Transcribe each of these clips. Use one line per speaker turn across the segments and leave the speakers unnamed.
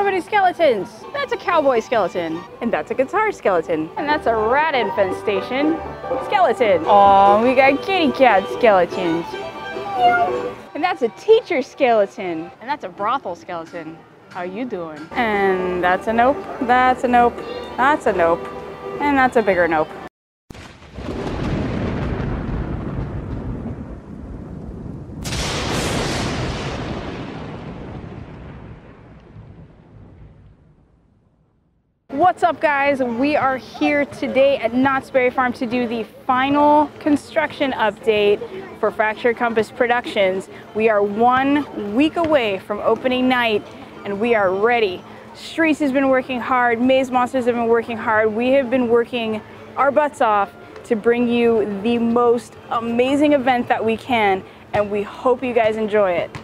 so many skeletons. That's a cowboy skeleton. And that's a guitar skeleton. And that's a rat infestation skeleton. Oh, we got kitty cat skeletons. And that's a teacher skeleton. And that's a brothel skeleton. How you doing? And that's a nope. That's a nope. That's a nope. And that's a bigger nope. What's up, guys? We are here today at Knott's Berry Farm to do the final construction update for Fractured Compass Productions. We are 1 week away from opening night and we are ready. Streets has been working hard, Maze Monsters have been working hard. We have been working our butts off to bring you the most amazing event that we can, and we hope you guys enjoy it.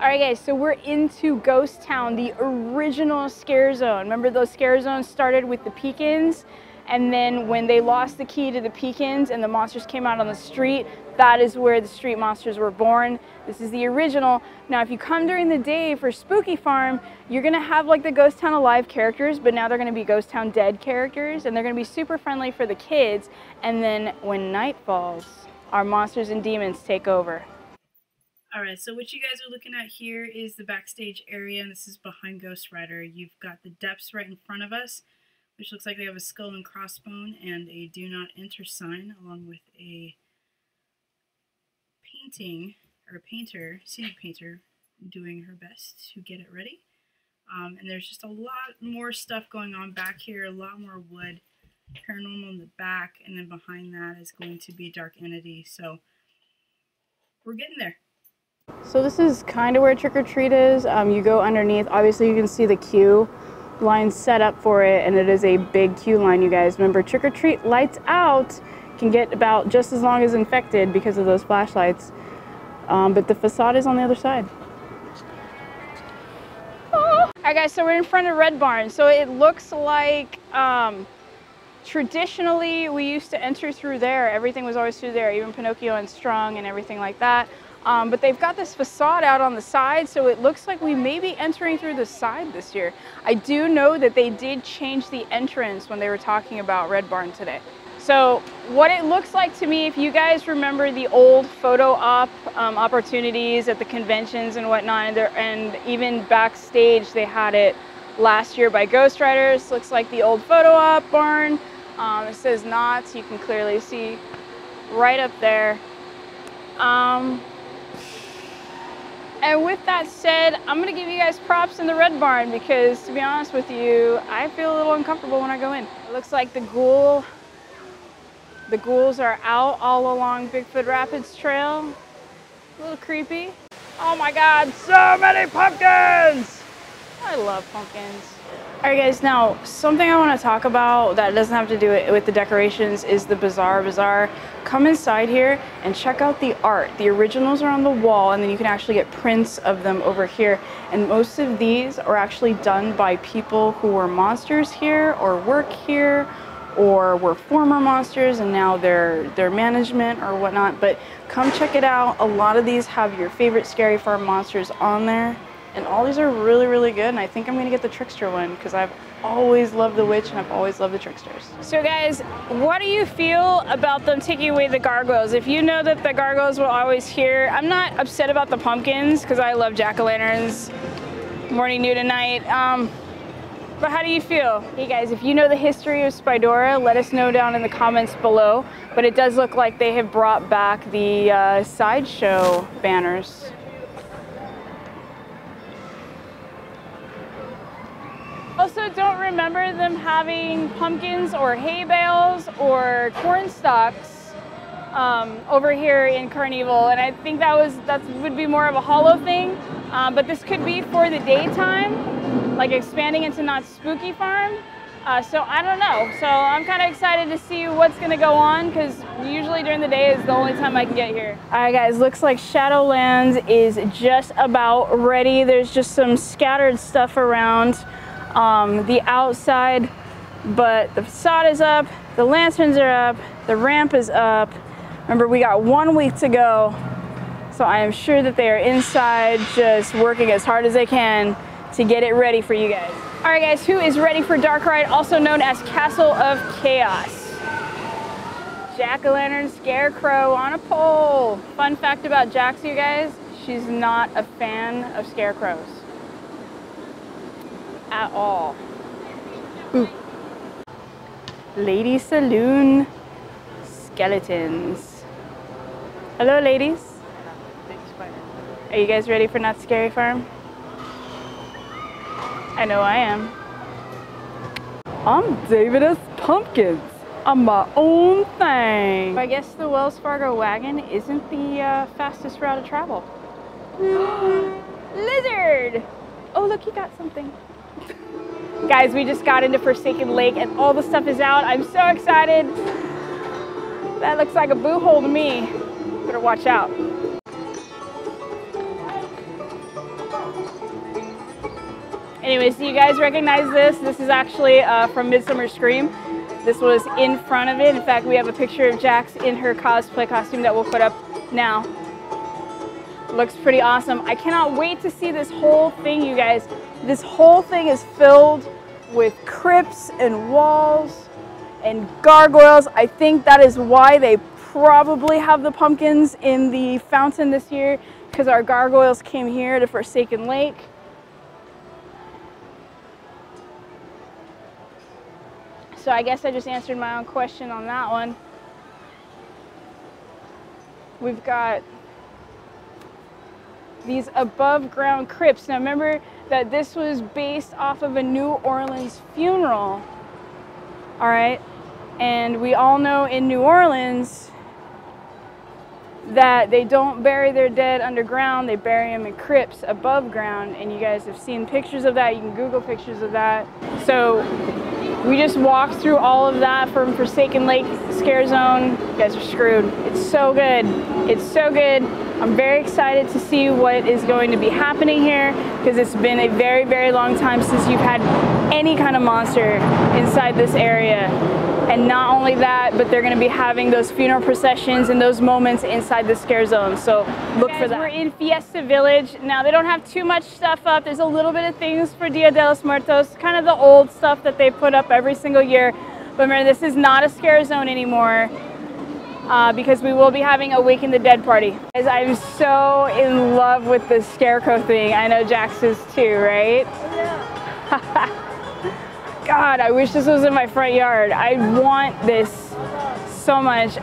All right, guys, so we're into Ghost Town, the original scare zone. Remember those scare zones started with the Peekins, and then when they lost the key to the Peekins and the monsters came out on the street, that is where the street monsters were born. This is the original. Now, if you come during the day for Spooky Farm, you're gonna have like the Ghost Town Alive characters, but now they're gonna be Ghost Town Dead characters, and they're gonna be super friendly for the kids. And then when night falls, our monsters and demons take over. Alright, so what you guys are looking at here is the backstage area, and this is behind Ghost Rider. You've got the depths right in front of us, which looks like they have a skull and crossbone and a do not enter sign, along with a painting, or a painter, scenic painter, doing her best to get it ready. And there's just a lot more stuff going on back here, a lot more wood, paranormal in the back, and then behind that is going to be Dark Entity, so we're getting there. So this is kind of where Trick or Treat is. You go underneath. Obviously you can see the queue line set up for it, and it is a big queue line, you guys. Remember, Trick or Treat lights out can get about just as long as Infected because of those flashlights. But the facade is on the other side. Oh. Alright, guys, so we're in front of Red Barn. So it looks like traditionally we used to enter through there. Everything was always through there, even Pinocchio and Strung and everything like that. But they've got this facade out on the side, so it looks like we may be entering through the side this year. I do know that they did change the entrance when they were talking about Red Barn today. So what it looks like to me, if you guys remember the old photo op opportunities at the conventions and whatnot, and even backstage they had it last year by Ghost Riders. Looks like the old photo op barn. It says Knott, you can clearly see right up there. And with that said, I'm going to give you guys props in the Red Barn because, to be honest with you, I feel a little uncomfortable when I go in. It looks like the ghouls are out all along Bigfoot Rapids Trail. A little creepy. Oh my God, so many pumpkins! I love pumpkins. Alright guys, now something I want to talk about that doesn't have to do with the decorations is the Bazaar. Come inside here and check out the art. The originals are on the wall, and then you can actually get prints of them over here. And most of these are actually done by people who were monsters here or work here or were former monsters and now they're management or whatnot. But come check it out. A lot of these have your favorite Scary Farm monsters on there. And all these are really, really good, and I think I'm going to get the Trickster one because I've always loved the Witch and I've always loved the Tricksters. So guys, what do you feel about them taking away the gargoyles? If you know that the gargoyles were always here, I'm not upset about the pumpkins because I love jack-o'-lanterns morning, noon, and night. But how do you feel? Hey guys, if you know the history of Spydora, let us know down in the comments below. But it does look like they have brought back the sideshow banners. Also, don't remember them having pumpkins or hay bales or corn stalks over here in Carnival, and I think that would be more of a hollow thing. But this could be for the daytime, like expanding into Knott's Spooky Farm. So I don't know. So I'm kind of excited to see what's going to go on because usually during the day is the only time I can get here. All right, guys, looks like Shadowlands is just about ready. There's just some scattered stuff around the outside, but the facade is up, the lanterns are up, the ramp is up. Remember, we got 1 week to go, so I am sure that they are inside just working as hard as they can to get it ready for you guys. All right guys, who is ready for Dark Ride, also known as Castle of Chaos? Jack-o'-lantern scarecrow on a pole. Fun fact about Jax, you guys, she's not a fan of scarecrows at all. Ooh. Lady Saloon skeletons. Hello ladies. Are you guys ready for Not Scary Farm? I know I am. I'm David S. Pumpkins. I'm my own thing. I guess the Wells Fargo wagon isn't the fastest route of travel. Lizard! Oh look, he got something. Guys, we just got into Forsaken Lake and all the stuff is out. I'm so excited. That looks like a boo hole to me. Better watch out. Anyways, do you guys recognize this? This is actually from Midsummer Scream. This was in front of it. In fact, we have a picture of Jax in her cosplay costume that we'll put up now. Looks pretty awesome. I cannot wait to see this whole thing, you guys. This whole thing is filled with crypts and walls and gargoyles. I think that is why they probably have the pumpkins in the fountain this year, because our gargoyles came here to Forsaken Lake. So I guess I just answered my own question on that one. We've got these above ground crypts. Now remember that this was based off of a New Orleans funeral. All right. And we all know in New Orleans that they don't bury their dead underground, they bury them in crypts above ground. And you guys have seen pictures of that. You can Google pictures of that. So we just walked through all of that from Forsaken Lake Scare Zone. You guys are screwed. It's so good. It's so good. I'm very excited to see what is going to be happening here, because it's been a very, very long time since you've had any kind of monster inside this area. And not only that, but they're going to be having those funeral processions and those moments inside the Scare Zone. So look for that. We're in Fiesta Village. Now they don't have too much stuff up. There's a little bit of things for Dia de los Muertos, kind of the old stuff that they put up every single year. But remember, this is not a Scare Zone anymore, because we will be having a Wake in the Dead party. Guys, I'm so in love with the scarecrow thing. I know Jax is too, right? Yeah. God, I wish this was in my front yard. I want this so much.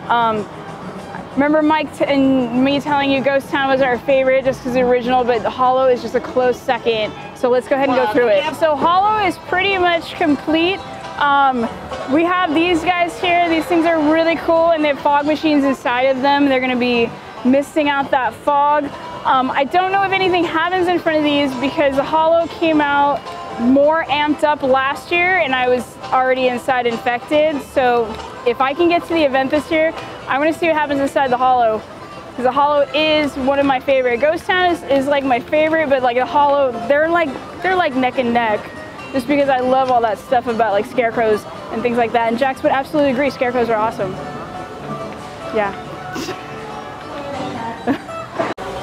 Remember Mike and me telling you Ghost Town was our favorite just because the original, but the Hollow is just a close second. So let's go ahead and go through it. So Hollow is pretty much complete. We have these guys here. These things are really cool, and they have fog machines inside of them. They're going to be misting out that fog. I don't know if anything happens in front of these because the Hollow came out more amped up last year and I was already inside infected. So if I can get to the event this year, I want to see what happens inside the Hollow, because the Hollow is one of my favorite. Ghost Town is like my favorite, but like the Hollow, they're like neck and neck, just because I love all that stuff about like scarecrows and things like that. And Jax would absolutely agree, scarecrows are awesome. Yeah.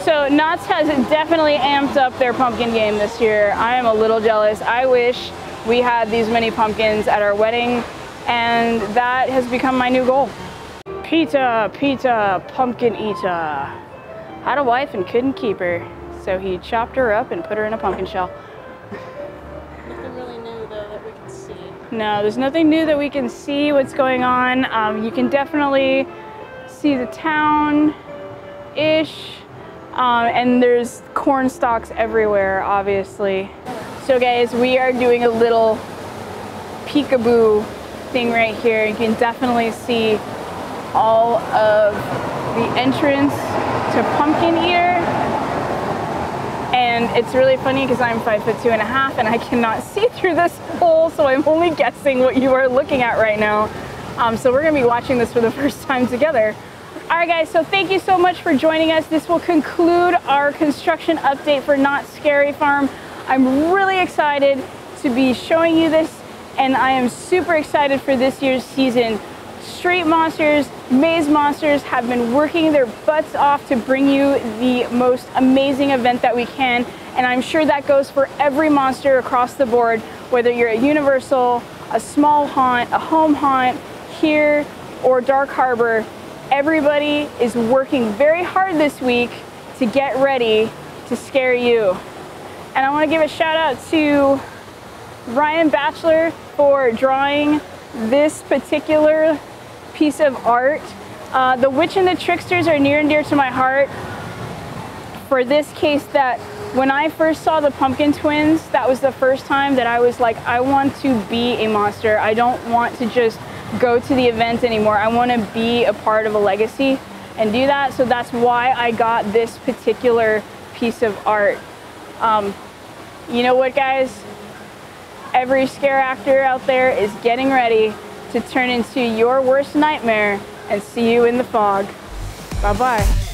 So Knott's has definitely amped up their pumpkin game this year. I am a little jealous. I wish we had these many pumpkins at our wedding, and that has become my new goal. Peter, Peter, pumpkin eater, had a wife and couldn't keep her, so he chopped her up and put her in a pumpkin shell.
Nothing really new though that we can see.
No, there's nothing new that we can see what's going on. You can definitely see the town-ish. And there's corn stalks everywhere, obviously. So guys, we are doing a little peekaboo thing right here. You can definitely see all of the entrance to Pumpkin Eater. And it's really funny because I'm 5'2.5" and I cannot see through this hole, so I'm only guessing what you are looking at right now. So we're gonna be watching this for the first time together. All right guys, so thank you so much for joining us. This will conclude our construction update for Not Scary Farm. I'm really excited to be showing you this, and I am super excited for this year's season. Street Monsters, Maze Monsters have been working their butts off to bring you the most amazing event that we can, And I'm sure that goes for every monster across the board, whether you're at Universal, a small haunt, a home haunt, here, or Dark Harbor. Everybody is working very hard this week to get ready to scare you. And I want to give a shout out to Ryan Batchelor for drawing this particular piece of art. The Witch and the Tricksters are near and dear to my heart. For this case, that when I first saw the Pumpkin Twins, that was the first time that I was like, I want to be a monster. I don't want to just go to the event anymore. I want to be a part of a legacy and do that. So that's why I got this particular piece of art. You know what, guys? Every scare actor out there is getting ready to turn into your worst nightmare, and see you in the fog. Bye-bye.